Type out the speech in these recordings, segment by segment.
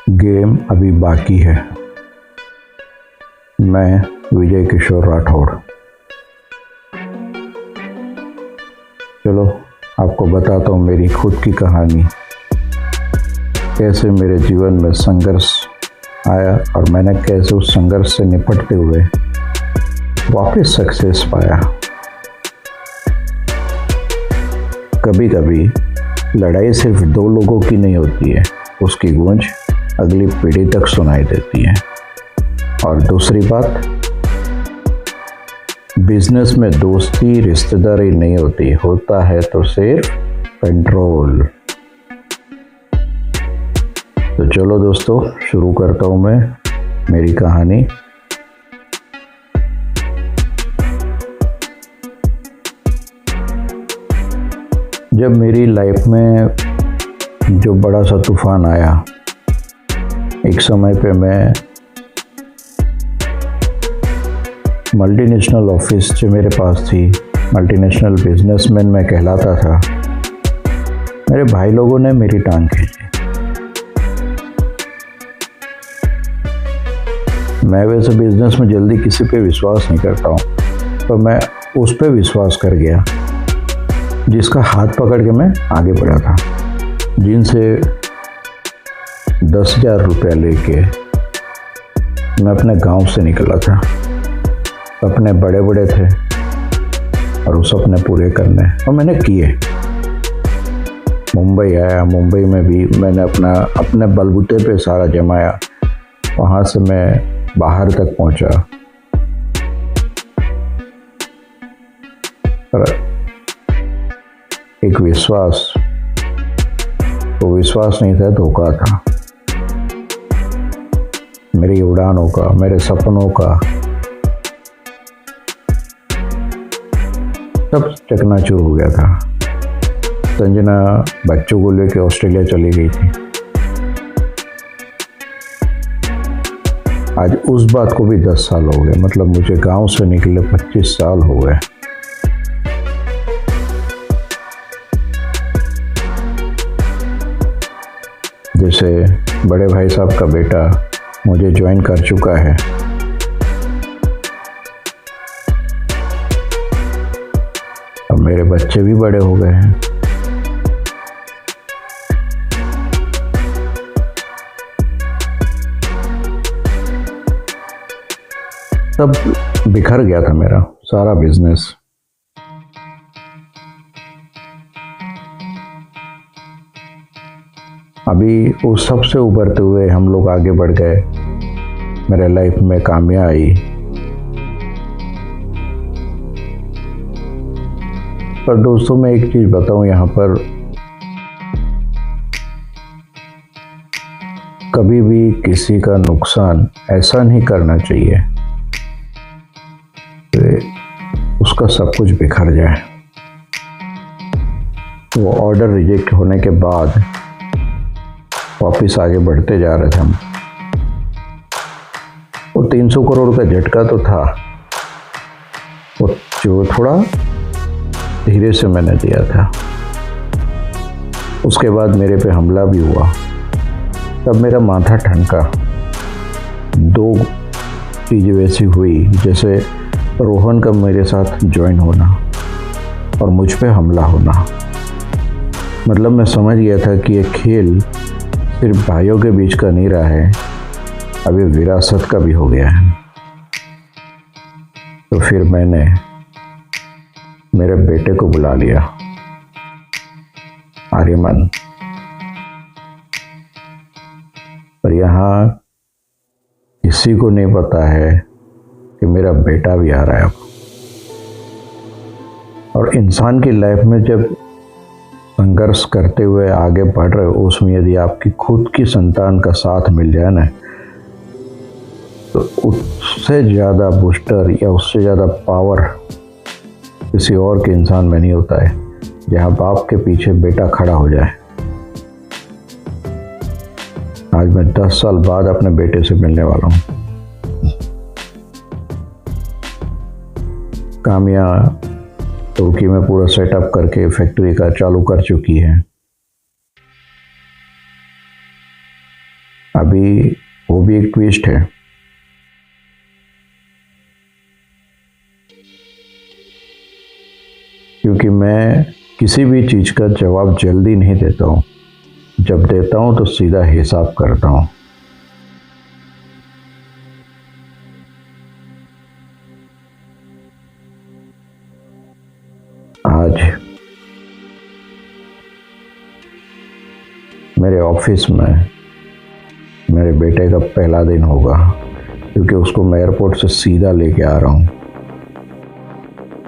Game अभी बाकी है। मैं विजय किशोर राठौड़। चलो आपको बताता हूँ मेरी खुद की कहानी, कैसे मेरे जीवन में संघर्ष आया और मैंने कैसे उस संघर्ष से निपटते हुए वापस सक्सेस पाया। कभी कभी लड़ाई सिर्फ दो लोगों की नहीं होती है, उसकी गूंज अगली पीढ़ी तक सुनाई देती है। और दूसरी बात, बिजनेस में दोस्ती रिश्तेदारी नहीं होती, होता है तो सिर्फ कंट्रोल। तो चलो दोस्तों, शुरू करता हूँ मैं मेरी कहानी। जब मेरी लाइफ में जो बड़ा सा तूफान आया, एक समय पे मैं मल्टीनेशनल ऑफिस जो मेरे पास थी, मल्टीनेशनल बिजनेसमैन मैं कहलाता था, मेरे भाई लोगों ने मेरी टांग खींची। मैं वैसे बिजनेस में जल्दी किसी पे विश्वास नहीं करता हूँ, तो मैं उस पे विश्वास कर गया जिसका हाथ पकड़ के मैं आगे बढ़ा था, जिनसे 10,000 रुपया लेके मैं अपने गांव से निकला था। सपने बड़े बड़े थे और वो सपने पूरे करने और मैंने किए। मुंबई आया, मुंबई में भी मैंने अपने बलबूते पे सारा जमाया। वहाँ से मैं बाहर तक पहुँचा, पर एक विश्वास, वो विश्वास नहीं था, धोखा था। मेरी उड़ानों का, मेरे सपनों का सब चकनाचूर हो गया था। संजना बच्चों को लेकर ऑस्ट्रेलिया चली गई थी। आज उस बात को भी 10 साल हो गए, मतलब मुझे गांव से निकले 25 साल हो गए। जैसे बड़े भाई साहब का बेटा मुझे ज्वाइन कर चुका है, अब मेरे बच्चे भी बड़े हो गए हैं। तब बिखर गया था मेरा सारा बिजनेस। अभी वो सबसे उभरते हुए हम लोग आगे बढ़ गए, मेरे लाइफ में कामयाबी आई। पर दोस्तों, मैं एक चीज बताऊं यहाँ पर, कभी भी किसी का नुकसान ऐसा नहीं करना चाहिए कि उसका सब कुछ बिखर जाए। वो ऑर्डर रिजेक्ट होने के बाद वापिस आगे बढ़ते जा रहे थे हम। वो 300 करोड़ का झटका तो था, वो जो थोड़ा धीरे से मैंने दिया था। उसके बाद मेरे पे हमला भी हुआ, तब मेरा माथा ठनका। 2 चीज़ें वैसी हुई, जैसे रोहन का मेरे साथ ज्वाइन होना और मुझ पे हमला होना। मतलब मैं समझ गया था कि ये खेल सिर्फ भाइयों के बीच का नहीं रहा है, अभी विरासत का भी हो गया है। तो फिर मैंने मेरे बेटे को बुला लिया, आर्यमन। पर यहाँ किसी को नहीं पता है कि मेरा बेटा भी आ रहा है अब। और इंसान की लाइफ में जब संघर्ष करते हुए आगे बढ़ रहे हो, उसमें यदि आपकी खुद की संतान का साथ मिल जाए ना, तो उससे ज़्यादा बूस्टर या उससे ज़्यादा पावर किसी और के इंसान में नहीं होता है। जहाँ बाप के पीछे बेटा खड़ा हो जाए। आज मैं 10 साल बाद अपने बेटे से मिलने वाला हूँ। कामिया तुर्की में पूरा सेटअप करके फैक्ट्री का चालू कर चुकी है। अभी वो भी एक ट्विस्ट है। क्योंकि मैं किसी भी चीज़ का जवाब जल्दी नहीं देता हूँ, जब देता हूँ तो सीधा हिसाब करता हूँ। आज मेरे ऑफिस में मेरे बेटे का पहला दिन होगा, क्योंकि उसको मैं एयरपोर्ट से सीधा लेके आ रहा हूँ।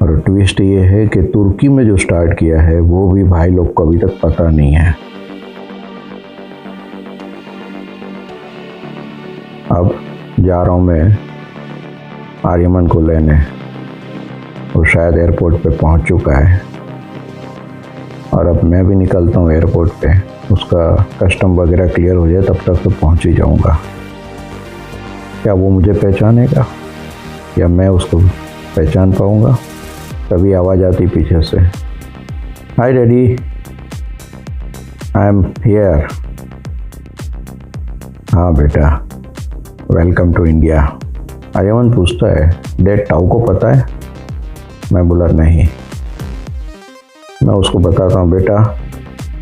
और ट्विस्ट ये है कि तुर्की में जो स्टार्ट किया है वो भी भाई लोग को अभी तक पता नहीं है। अब जा रहा हूँ मैं आर्यमन को लेने, वो शायद एयरपोर्ट पे पहुँच चुका है। और अब मैं भी निकलता हूँ एयरपोर्ट पे, उसका कस्टम वगैरह क्लियर हो जाए तब तक तो पहुँच ही जाऊँगा। क्या वो मुझे पहचानेगा या मैं उसको पहचान पाऊँगा? तभी आवाज़ आती पीछे से, हाय डैडी, आई एम हियर। हाँ बेटा, वेलकम टू इंडिया। आर्यमन पूछता है, डैड टाउ को पता है? मैं बोला नहीं। मैं उसको बताता हूँ, बेटा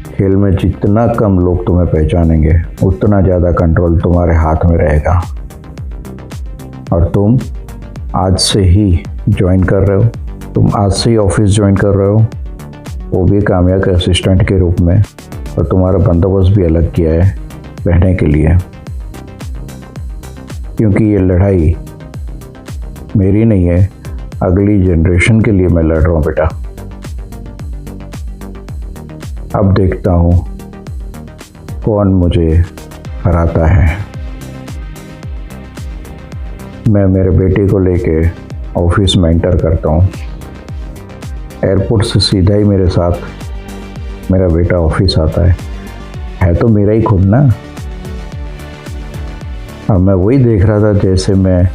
खेल में जितना कम लोग तुम्हें पहचानेंगे उतना ज़्यादा कंट्रोल तुम्हारे हाथ में रहेगा। और तुम आज से ही ज्वाइन कर रहे हो, तुम आज से ही ऑफिस ज्वाइन कर रहे हो, वो भी काम्या के असिस्टेंट के रूप में। और तुम्हारा बंदोबस्त भी अलग किया है रहने के लिए, क्योंकि ये लड़ाई मेरी नहीं है, अगली जनरेशन के लिए मैं लड़ रहा हूँ बेटा। अब देखता हूँ कौन मुझे हराता है। मैं मेरे बेटे को लेके ऑफिस में एंटर करता हूँ। एयरपोर्ट से सीधा ही मेरे साथ मेरा बेटा ऑफिस आता है तो मेरा ही खुद ना। अब मैं वही देख रहा था जैसे मैं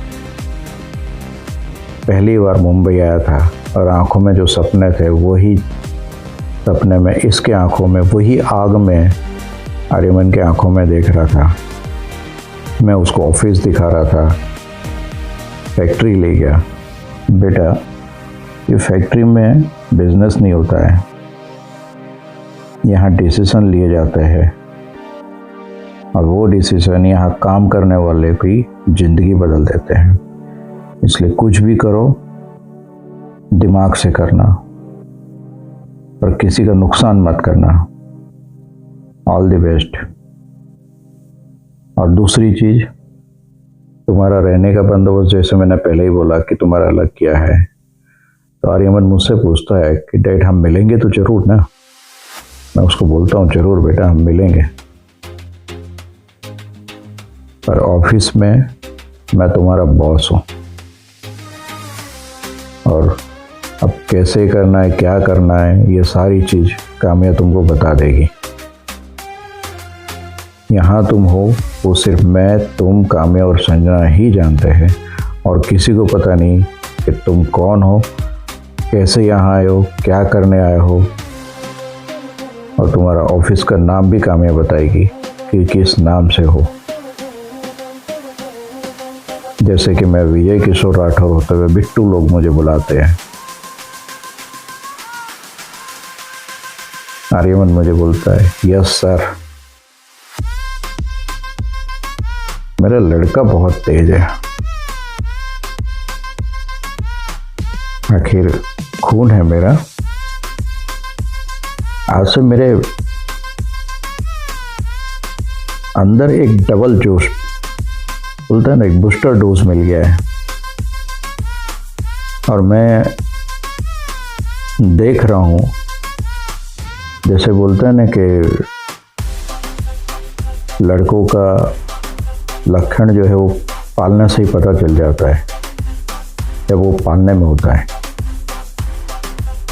पहली बार मुंबई आया था, और आंखों में जो सपने थे वही सपने में इसके आंखों में, वही आग में आर्यमन के आंखों में देख रहा था। मैं उसको ऑफिस दिखा रहा था, फैक्ट्री ले गया। बेटा ये फैक्ट्री में बिजनेस नहीं होता है, यहाँ डिसीजन लिए जाते हैं, और वो डिसीजन यहाँ काम करने वाले की ज़िंदगी बदल देते हैं। इसलिए कुछ भी करो दिमाग से करना, पर किसी का नुकसान मत करना। All the best. और दूसरी चीज़, तुम्हारा रहने का बंदोबस्त जैसे मैंने पहले ही बोला कि तुम्हारा अलग किया है, तो आर्यमन मुझसे पूछता है कि डैड हम मिलेंगे तो ज़रूर ना। मैं उसको बोलता हूँ ज़रूर बेटा हम मिलेंगे, पर ऑफिस में मैं तुम्हारा बॉस हूँ, और अब कैसे करना है क्या करना है ये सारी चीज़ काम्या तुमको बता देगी। यहाँ तुम हो वो सिर्फ मैं, तुम, काम्या और संजना ही जानते हैं, और किसी को पता नहीं कि तुम कौन हो, कैसे यहाँ आए हो, क्या करने आए हो। और तुम्हारा ऑफिस का नाम भी काम्या बताएगी कि किस नाम से हो। जैसे कि मैं विजय किशोर राठौर होते हुए बिट्टू लोग मुझे बुलाते हैं। आर्यमन मुझे बोलता है, यस सर। मेरा लड़का बहुत तेज है, आखिर खून है मेरा। आज से मेरे अंदर एक डबल जोश बोलता है ना, एक बूस्टर डोज मिल गया है। और मैं देख रहा हूँ, जैसे बोलता है ना कि लड़कों का लक्षण जो है वो पालने से ही पता चल जाता है, जब वो पालने में होता है।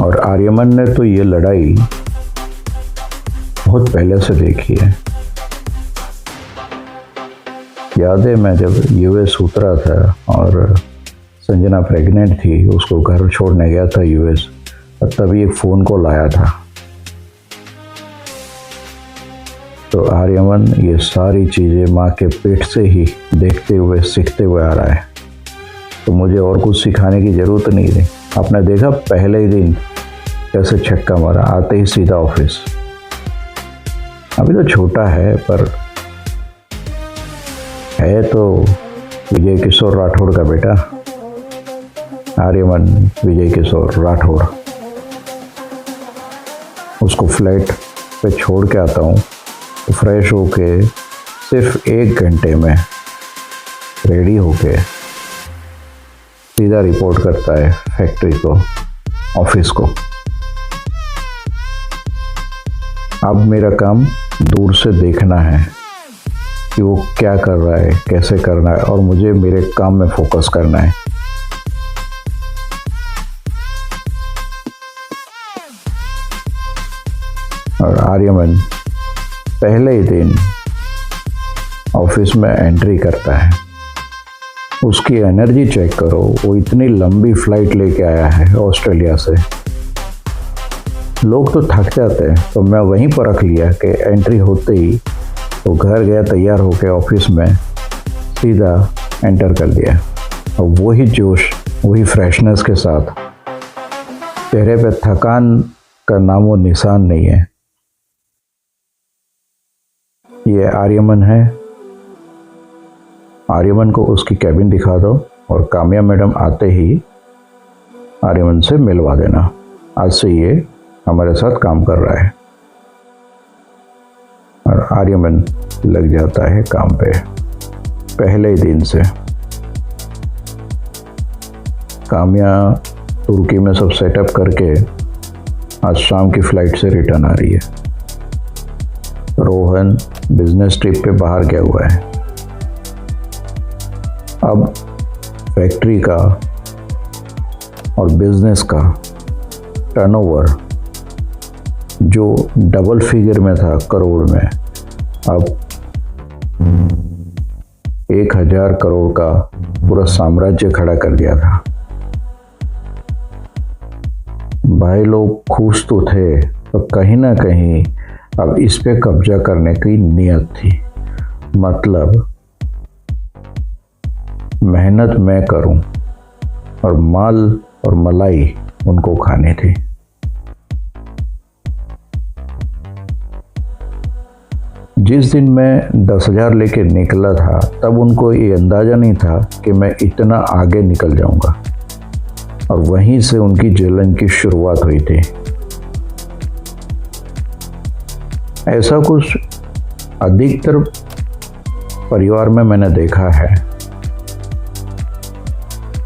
और आर्यमन ने तो ये लड़ाई बहुत पहले से देखी है। याद है मैं जब यूएस उतरा था और संजना प्रेग्नेंट थी, उसको घर छोड़ने गया था यूएस, और तभी एक फ़ोन कॉल आया था। तो और आर्यमन ये सारी चीज़ें माँ के पेट से ही देखते हुए सीखते हुए आ रहा है, तो मुझे और कुछ सिखाने की ज़रूरत नहीं थी। आपने देखा पहले ही दिन कैसे छक्का मारा, आते ही सीधा ऑफिस। अभी तो छोटा है पर है तो विजय किशोर राठौड़ का बेटा, आर्यमन विजय किशोर राठौड़। उसको फ्लैट पे छोड़ के आता हूँ तो फ्रेश होके सिर्फ 1 घंटे में रेडी होके सीधा रिपोर्ट करता है फैक्ट्री को, ऑफिस को। अब मेरा काम दूर से देखना है कि वो क्या कर रहा है, कैसे करना है, और मुझे मेरे काम में फोकस करना है। और आर्यमन पहले ही दिन ऑफिस में एंट्री करता है। उसकी एनर्जी चेक करो, वो इतनी लंबी फ्लाइट लेके आया है ऑस्ट्रेलिया से। लोग तो थक जाते हैं, तो मैं वहीं पर रख लिया कि एंट्री होते ही वो घर गया, तैयार होकर ऑफिस में सीधा एंटर कर दिया। और वही जोश, वही फ्रेशनेस के साथ, चेहरे पे थकान का नामो निशान नहीं है। ये आर्यमन है। आर्यमन को उसकी कैबिन दिखा दो और काम्या मैडम आते ही आर्यमन से मिलवा देना। आज से ये हमारे साथ काम कर रहा है। और आर्यमन लग जाता है काम पे पहले ही दिन से। काम्या तुर्की में सब सेटअप करके आज शाम की फ्लाइट से रिटर्न आ रही है। रोहन बिजनेस ट्रिप पे बाहर गया हुआ है। अब फैक्ट्री का और बिजनेस का टर्नओवर जो डबल फिगर में था, करोड़ में, अब 1000 करोड़ का पूरा साम्राज्य खड़ा कर दिया था। भाई लोग खुश तो थे, तो कहीं ना कहीं अब इस पे कब्जा करने की नीयत थी। मतलब मेहनत मैं करूं और माल और मलाई उनको खाने थी। जिस दिन मैं 10,000 लेके निकला था, तब उनको ये अंदाज़ा नहीं था कि मैं इतना आगे निकल जाऊंगा। और वहीं से उनकी जलन की शुरुआत हुई थी। ऐसा कुछ अधिकतर परिवार में मैंने देखा है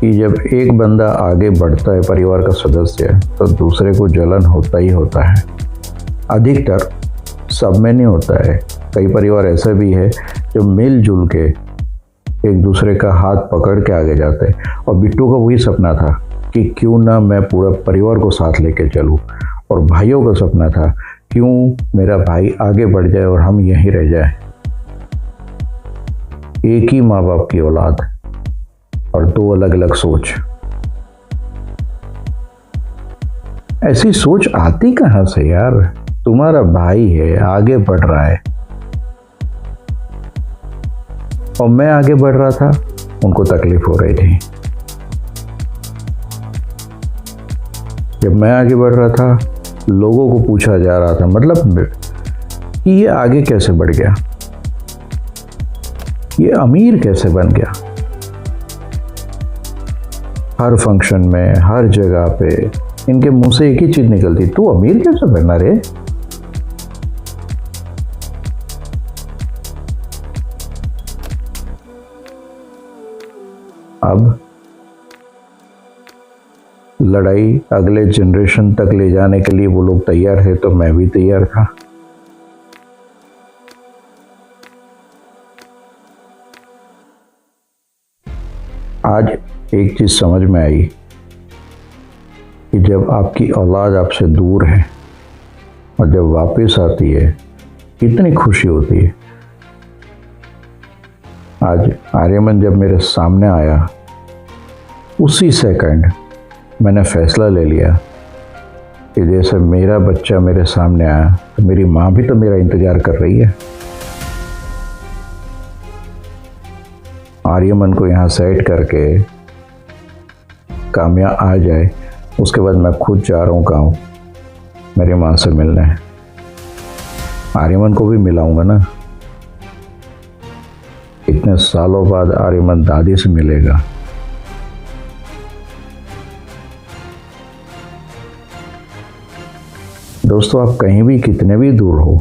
कि जब एक बंदा आगे बढ़ता है, परिवार का सदस्य, तो दूसरे को जलन होता ही होता है। अधिकतर, सब में नहीं होता है। कई परिवार ऐसे भी है जो मिलजुल के एक दूसरे का हाथ पकड़ के आगे जाते हैं। और बिट्टू का वही सपना था कि क्यों ना मैं पूरा परिवार को साथ लेके चलूं, और भाइयों का सपना था क्यों मेरा भाई आगे बढ़ जाए और हम यहीं रह जाए। एक ही माँ बाप की औलाद और 2 अलग अलग सोच। ऐसी सोच आती कहाँ से यार? तुम्हारा भाई है, आगे बढ़ रहा है, और मैं आगे बढ़ रहा था, उनको तकलीफ हो रही थी। जब मैं आगे बढ़ रहा था, लोगों को पूछा जा रहा था, मतलब कि ये आगे कैसे बढ़ गया, ये अमीर कैसे बन गया। हर फंक्शन में, हर जगह पे इनके मुंह से एक ही चीज निकलती, तू अमीर कैसे बनना रे। अब लड़ाई अगले जनरेशन तक ले जाने के लिए वो लोग तैयार थे, तो मैं भी तैयार था। आज एक चीज समझ में आई कि जब आपकी औलाद आपसे दूर है और जब वापस आती है, कितनी खुशी होती है। आज आर्यमन जब मेरे सामने आया, उसी सेकंड मैंने फैसला ले लिया कि जैसे मेरा बच्चा मेरे सामने आया, तो मेरी माँ भी तो मेरा इंतज़ार कर रही है। आर्यमन को यहाँ सेट करके कामया आ जाए, उसके बाद मैं खुद जा रहा हूँ गाँव मेरी माँ से मिलने। आर्यमन को भी मिलाऊंगा ना, इतने सालों बाद आर्यमन दादी से मिलेगा। दोस्तों, आप कहीं भी कितने भी दूर हो,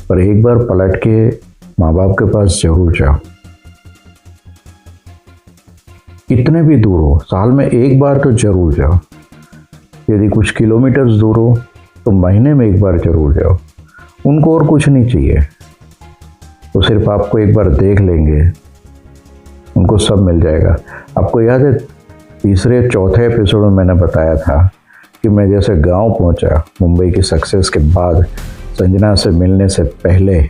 पर एक बार पलट के माँ बाप के पास जरूर जाओ। कितने भी दूर हो, साल में एक बार तो जरूर जाओ। यदि कुछ किलोमीटर्स दूर हो तो महीने में एक बार जरूर जाओ। उनको और कुछ नहीं चाहिए, वो सिर्फ आपको एक बार देख लेंगे, उनको सब मिल जाएगा। आपको याद है तीसरे चौथे एपिसोड में मैंने बताया था कि मैं जैसे गांव पहुंचा मुंबई की सक्सेस के बाद, संजना से मिलने से पहले,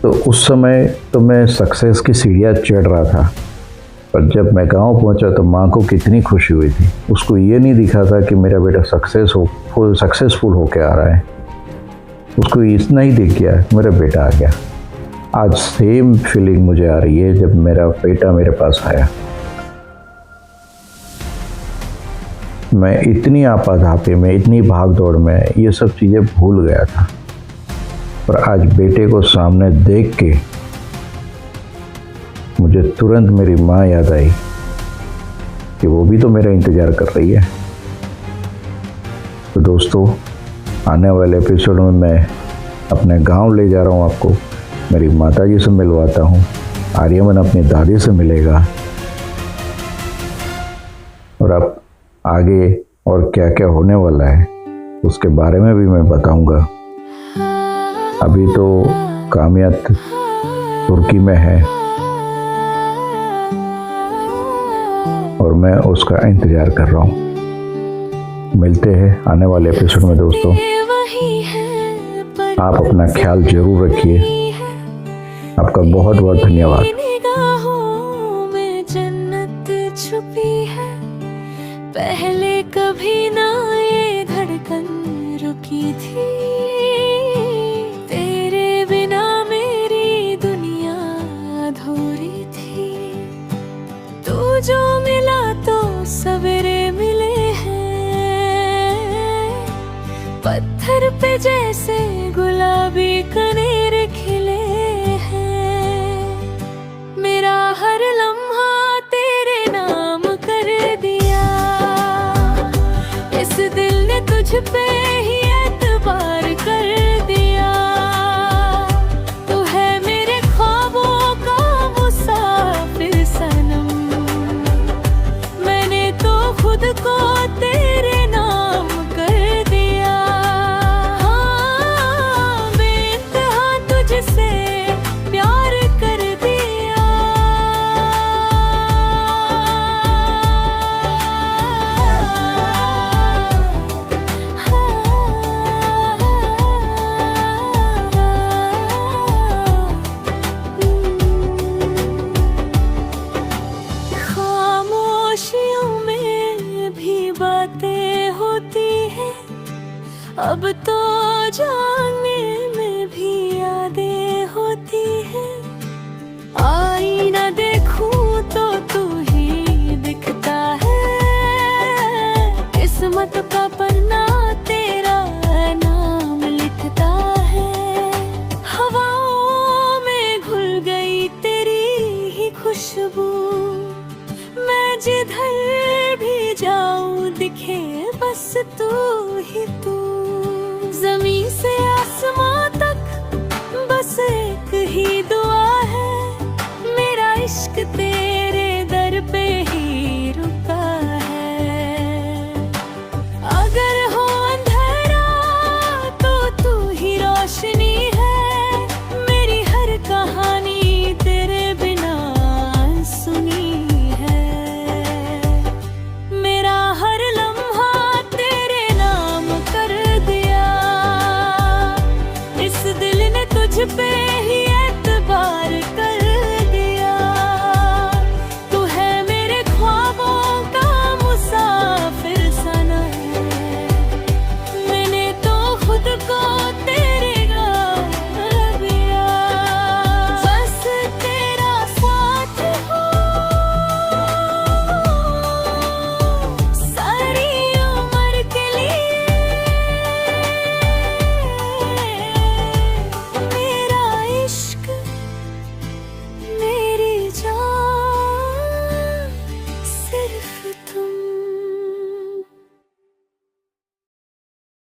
तो उस समय तो मैं सक्सेस की सीढ़ियाँ चढ़ रहा था, पर जब मैं गांव पहुंचा तो माँ को कितनी खुशी हुई थी। उसको ये नहीं दिखा था कि मेरा बेटा सक्सेसफुल होके आ रहा है, उसको इतना ही दिख गया मेरा बेटा आ गया। आज सेम फीलिंग मुझे आ रही है जब मेरा बेटा मेरे पास आया। मैं इतनी आपाधापी में, इतनी भाग दौड़ में ये सब चीज़ें भूल गया था, पर आज बेटे को सामने देख के मुझे तुरंत मेरी माँ याद आई कि वो भी तो मेरा इंतज़ार कर रही है। तो दोस्तों, आने वाले एपिसोड में मैं अपने गांव ले जा रहा हूँ आपको, मेरी माताजी से मिलवाता हूँ, आर्यमन अपनी दादी से मिलेगा, और अब आगे और क्या क्या होने वाला है उसके बारे में भी मैं बताऊंगा। अभी तो कामया तुर्की में है और मैं उसका इंतज़ार कर रहा हूँ। मिलते हैं आने वाले एपिसोड में दोस्तों। आप अपना ख्याल जरूर रखिए। आपका बहुत बहुत धन्यवाद। पहले कभी ना ये धड़कन रुकी थी, तेरे बिना मेरी दुनिया अधूरी थी। तू जो मिला तो सवेरे मिले हैं, पत्थर पे जैसे गुलाबी कनेर खिले हैं। मेरा हर लम्हा तेरे नाम कर दिया, इस दिल ने तुझ पे ही एतबार कर दिया। तू है मेरे ख्वाबों का मुसाफिर सनम, मैंने तो खुद को तेरे नाम कर दिया। हाँ, बेइंतहा तुझसे प्यार कर दिया। खामोशियों में भी बातें होती हैं, अब तो जानने में भी यादें होती हैं। आईना देखूं तो तू ही दिखता है, किस्मत का पन्ना तेरा नाम लिखता है। हवाओं में घुल गई तेरी ही खुशबू, मैं जिधर भी जाऊं दिखे बस तू ही तू। ज़मीं से आसमां तक बस एक ही दुआ है, मेरा इश्क तेरे दर पे ही रुका है। अगर हो अंधेरा तो तू ही रोशनी है, मेरी हर कहानी तेरे बिना सुनी है। मेरा हर लम्हा तेरे नाम कर दिया, इस दिल ने तुझ पे